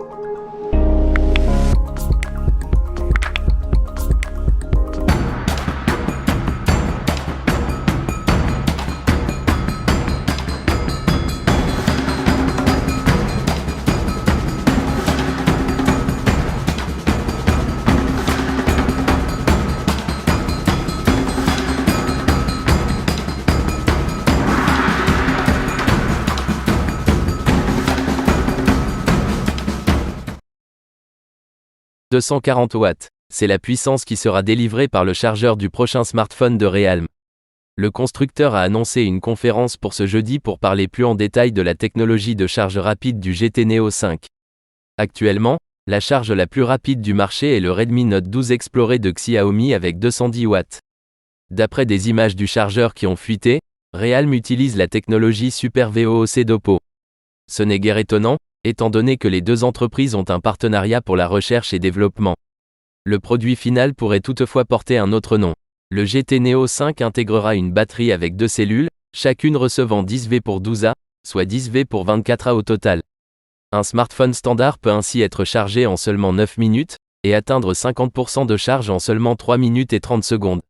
« 240 watts. C'est la puissance qui sera délivrée par le chargeur du prochain smartphone de Realme. Le constructeur a annoncé une conférence pour ce jeudi pour parler plus en détail de la technologie de charge rapide du GT Neo 5. Actuellement, la charge la plus rapide du marché est le Redmi Note 12 Explorer de Xiaomi avec 210 watts. D'après des images du chargeur qui ont fuité, Realme utilise la technologie Super VOOC d'Oppo. Ce n'est guère étonnant, étant donné que les deux entreprises ont un partenariat pour la recherche et développement. Le produit final pourrait toutefois porter un autre nom. Le GT Neo 5 intégrera une batterie avec deux cellules, chacune recevant 10V pour 12A, soit 10V pour 24A au total. Un smartphone standard peut ainsi être chargé en seulement 9 minutes, et atteindre 50% de charge en seulement 3 minutes et 30 secondes.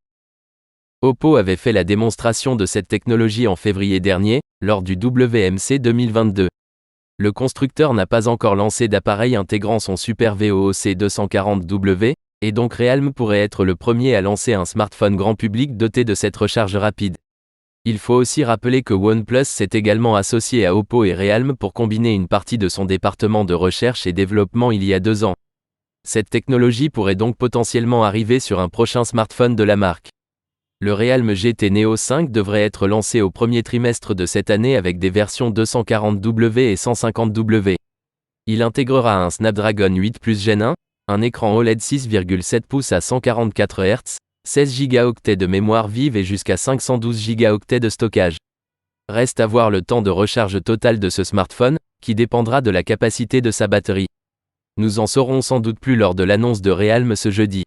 Oppo avait fait la démonstration de cette technologie en février dernier, lors du WMC 2022. Le constructeur n'a pas encore lancé d'appareil intégrant son Super VOOC 240W, et donc Realme pourrait être le premier à lancer un smartphone grand public doté de cette recharge rapide. Il faut aussi rappeler que OnePlus s'est également associé à Oppo et Realme pour combiner une partie de son département de recherche et développement il y a 2 ans. Cette technologie pourrait donc potentiellement arriver sur un prochain smartphone de la marque. Le Realme GT Neo 5 devrait être lancé au premier trimestre de cette année avec des versions 240W et 150W. Il intégrera un Snapdragon 8 Plus Gen 1, un écran OLED 6,7 pouces à 144 Hz, 16 Go de mémoire vive et jusqu'à 512 Go de stockage. Reste à voir le temps de recharge total de ce smartphone, qui dépendra de la capacité de sa batterie. Nous en saurons sans doute plus lors de l'annonce de Realme ce jeudi.